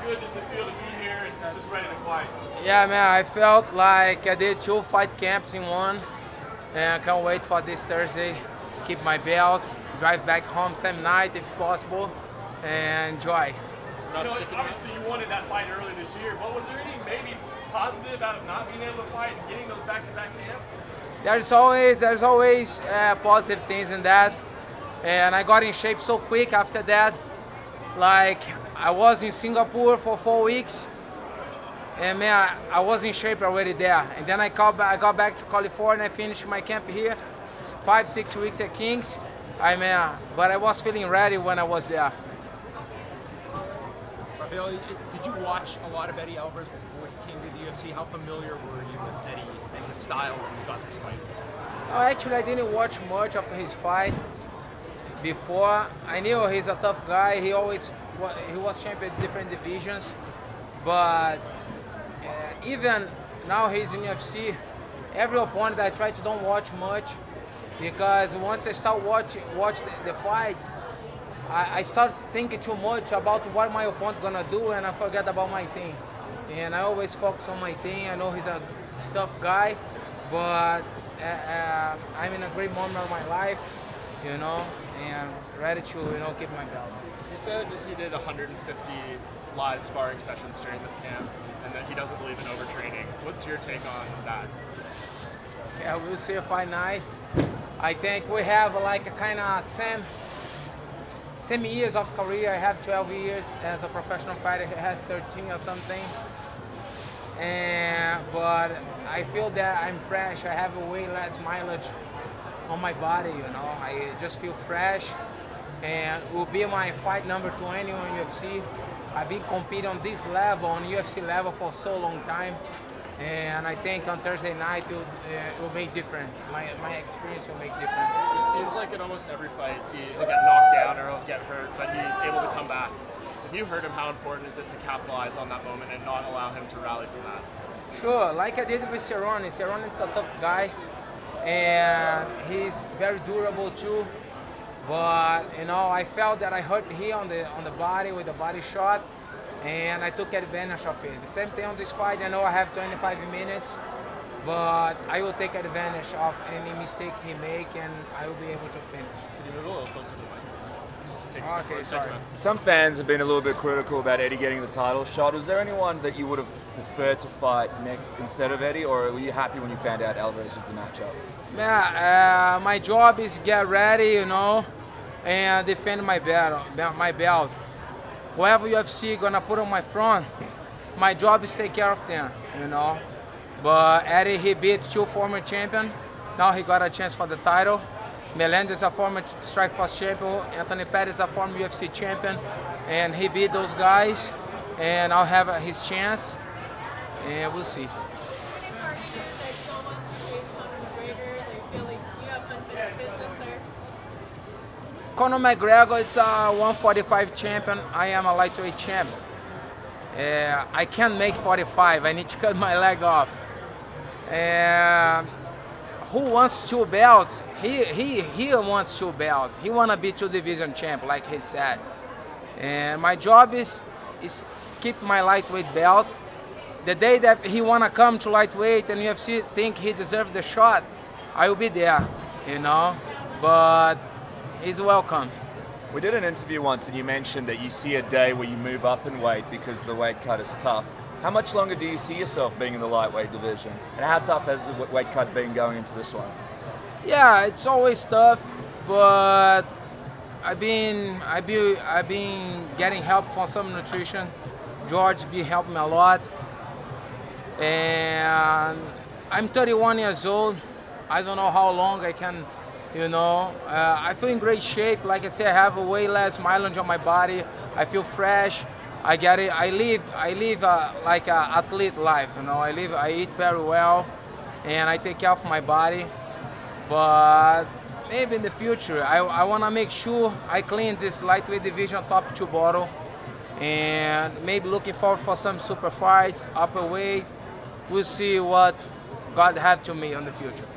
good does it feel to be here and just ready to fight? Yeah, man, I felt like I did 2 fight camps in one, and I can't wait for this Thursday. Keep my belt, drive back home same night if possible, and enjoy. Obviously you wanted that fight early this year, but was there any maybe positive out of not being able to fight and getting those back-to-back camps? There's always positive things in that, and I got in shape so quick after that. Like I was in Singapore for 4 weeks, and man, I was in shape already there. And then I got back to California. I finished my camp here, 5-6 weeks at Kings. But I was feeling ready when I was there. Rafael, did you watch a lot of Eddie Alvarez before he came to the UFC? How familiar were you with Eddie and his style when you got this fight? No, actually, I didn't watch much of his fight before. I knew he's a tough guy. He was champion in different divisions, but even now he's in UFC. Every opponent I try to don't watch much, because once I start watch the fights, I start thinking too much about what my opponent gonna do, and I forget about my team. And I always focus on my team. I know he's a tough guy, but I'm in a great moment of my life, and ready to keep my belt. He said he did 150 live sparring sessions during this camp, and that he doesn't believe in overtraining. What's your take on that? Yeah, we'll see a Fight Night. I think we have like a kind of same years of career. I have 12 years as a professional fighter. He has 13 or something. But I feel that I'm fresh. I have way less mileage on my body. I just feel fresh, and it will be my fight number 20 on UFC. I've been competing on this level, on UFC level, for so long time. And I think on Thursday night it will make different. My experience will make different. It seems like in almost every fight he'll get knocked down or he'll get hurt, but he's able to come back. If you heard him, how important is it to capitalize on that moment and not allow him to rally from that? Sure, like I did with Cerrone. Cerrone is a tough guy, and he's very durable too. But I felt that I hurt him on the body with a body shot, and I took advantage of it. The same thing on this fight. I know I have 25 minutes, but I will take advantage of any mistake he make, and I will be able to finish. Can you move a little closer to the mic? Okay, sorry. Some fans have been a little bit critical about Eddie getting the title shot. Was there anyone that you would have preferred to fight next instead of Eddie, or were you happy when you found out Alvarez was the matchup? Yeah, my job is get ready, and defend my belt. Whoever UFC gonna put on my front, my job is take care of them, But Eddie, he beat 2 former champions. Now he got a chance for the title. Melendez is a former Strikeforce champion. Anthony Pettis is a former UFC champion, and he beat those guys. And I'll have his chance, and we'll see. Conor McGregor is a 145 champion. I am a lightweight champion. I can't make 45. I need to cut my leg off. Who wants 2 belts? He wants 2 belts. He wanna be 2 division champ, like he said. And my job is keep my lightweight belt. The day that he wanna come to lightweight and UFC think he deserves the shot, I will be there, But he's welcome. We did an interview once and you mentioned that you see a day where you move up in weight because the weight cut is tough. How much longer do you see yourself being in the lightweight division? And how tough has the weight cut been going into this one? Yeah, it's always tough, but I've been getting help from some nutrition. George been helping me a lot. And I'm 31 years old. I don't know how long I can, I feel in great shape. Like I said, I have way less mileage on my body. I feel fresh. I get it. I live like an athlete life. I eat very well, and I take care of my body. But maybe in the future, I want to make sure I clean this lightweight division top 2 bottle, and maybe looking forward for some super fights, upper weight. We'll see what God have to me in the future.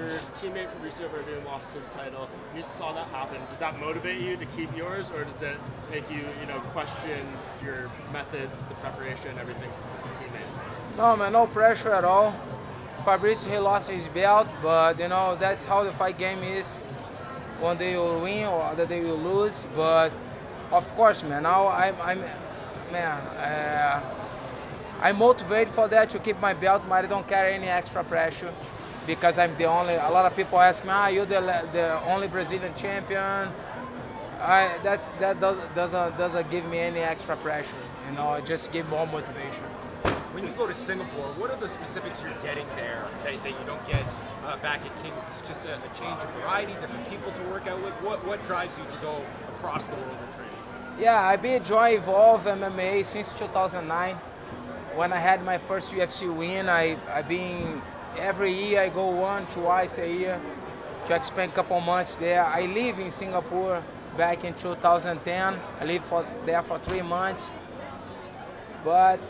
Your teammate Fabricio Verdun lost his title. You saw that happen. Does that motivate you to keep yours, or does it make you, question your methods, the preparation, everything, since it's a teammate? No, man, no pressure at all. Fabricio, he lost his belt, but that's how the fight game is. One day you'll win, or other day you'll lose. But of course, man, now I'm motivated for that to keep my belt, but I don't carry any extra pressure because I'm the only. A lot of people ask me, you're the only Brazilian champion. That doesn't give me any extra pressure. It just give more motivation. When you go to Singapore, what are the specifics you're getting there that you don't get back at Kings? It's just a change of variety, different people to work out with. What drives you to go across the world and train? Yeah, I've been enjoying Evolve MMA since 2009. When I had my first UFC win, I've been every year I go twice a year to spend a couple months there. I live in Singapore back in 2010. I lived there for 3 months. But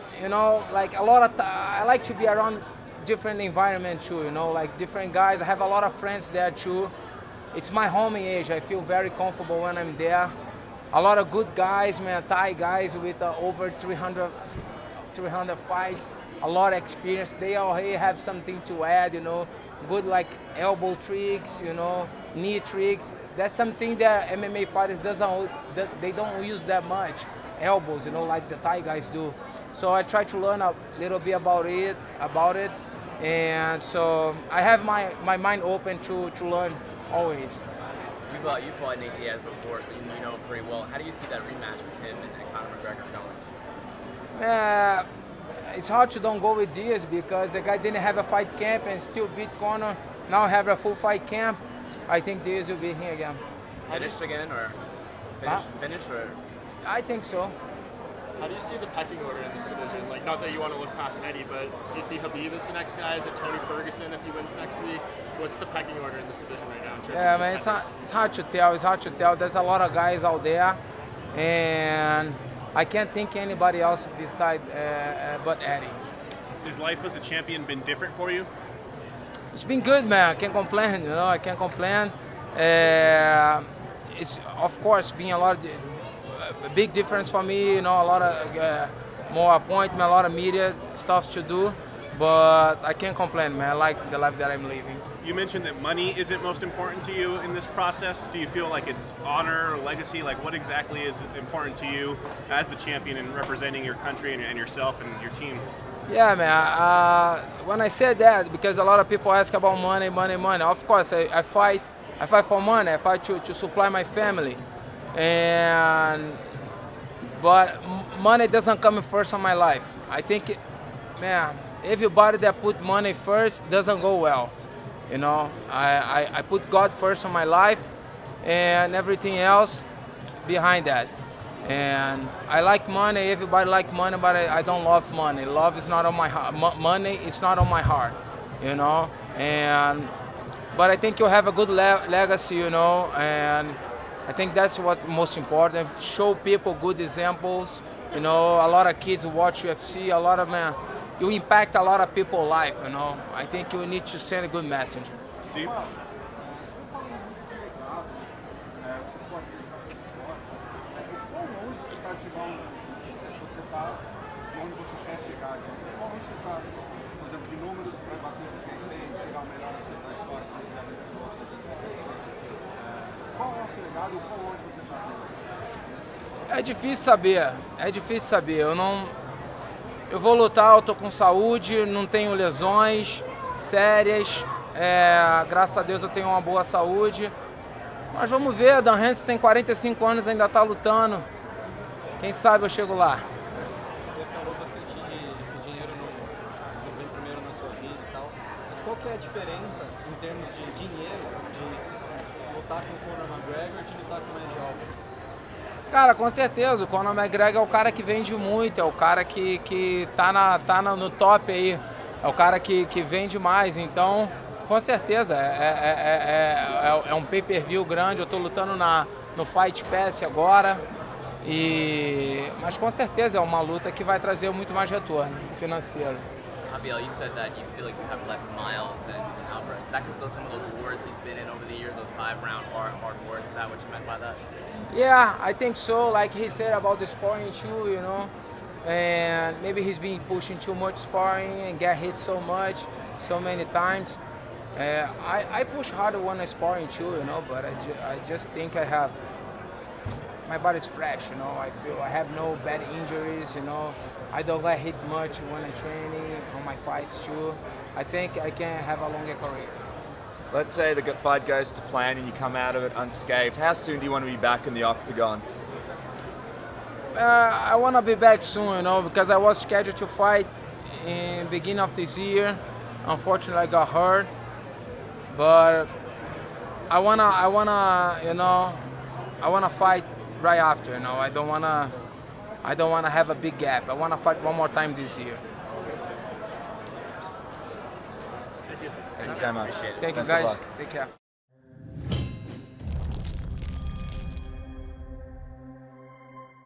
like I like to be around different environment too. Like different guys. I have a lot of friends there too. It's my home in Asia. I feel very comfortable when I'm there. A lot of good guys, man, Thai guys with over 300 fights, a lot of experience. They all have something to add, good like elbow tricks, knee tricks. That's something that MMA fighters they don't use that much, elbows, like the Thai guys do. So I try to learn a little bit about it, and so I have my mind open to learn always. You fought Nate Diaz before, so you know him pretty well. How do you see that rematch with him and Conor McGregor going? It's hard to don't go with Diaz because the guy didn't have a fight camp and still beat Conor. Now have a full fight camp. I think Diaz will be here again. Finished again, or finished, or? I think so. How do you see the pecking order in this division? Like, not that you want to look past Eddie, but do you see Khabib as the next guy? Is it Tony Ferguson if he wins next week? What's the pecking order in this division right now? Yeah, man, it's hard to tell. It's hard to tell. There's a lot of guys out there, and I can't think anybody else beside but Eddie. Has life as a champion been different for you? It's been good, man. I can't complain. I can't complain. It's of course been a big difference for me. A lot of more appointment, a lot of media stuff to do, but I can't complain, man. I like the life that I'm living. You mentioned that money isn't most important to you in this process. Do you feel like it's honor or legacy? Like, what exactly is important to you as the champion and representing your country and yourself and your team? Yeah, man. When I said that, because a lot of people ask about money. Of course, I fight for money. I fight to supply my family, but money doesn't come first in my life. I think, man, everybody that put money first doesn't go well. I put God first in my life, and everything else behind that. And I like money. Everybody like money, but I don't love money. Love is not on my heart. Money is not on my heart, But I think you have a good legacy, and I think that's what most important. Show people good examples. A lot of kids watch UFC. A lot of you impact a lot of people's life. I think you need to send a good message. É difícil saber. Eu vou lutar, eu tô com saúde, não tenho lesões sérias. Graças a Deus eu tenho uma boa saúde. Mas vamos ver, Dan Hansen tem 45 anos, ainda tá lutando. Quem sabe eu chego lá. Você falou bastante de dinheiro não vem primeiro na sua vida e tal. Mas qual que é a diferença em termos de dinheiro de lutar com o Conor McGregor e de lutar com o Eddie Alvarez? Cara, com certeza, o Conor McGregor é o cara que vende muito, é o cara que tá no top aí, é o cara que vende mais, então, com certeza, é um pay-per-view grande, eu tô lutando no Fight Pass agora, mas com certeza é uma luta que vai trazer muito mais retorno financeiro. Rafael, you said that you feel like you have less miles than Alvarez. that because some of those wars he's been in over the years, those 5-round hard wars? Is that what you meant by that? Yeah, I think so. Like he said about the sparring too, you know, and maybe he's been pushing too much sparring and get hit so much, so many times. I push harder when I sparring too, you know, but I just think my body's fresh, you know. I feel I have no bad injuries, you know. I don't get hit much when I'm training, on my fights too. I think I can have a longer career. Let's say the fight goes to plan and you come out of it unscathed. How soon do you want to be back in the octagon? I want to be back soon, you know, because I was scheduled to fight in the beginning of this year. Unfortunately, I got hurt. But I wanna, you know, I wanna fight right after. You know, I don't wanna have a big gap. I wanna fight one more time this year. Thank you so much. Thank you, Best of guys. luck. Take care.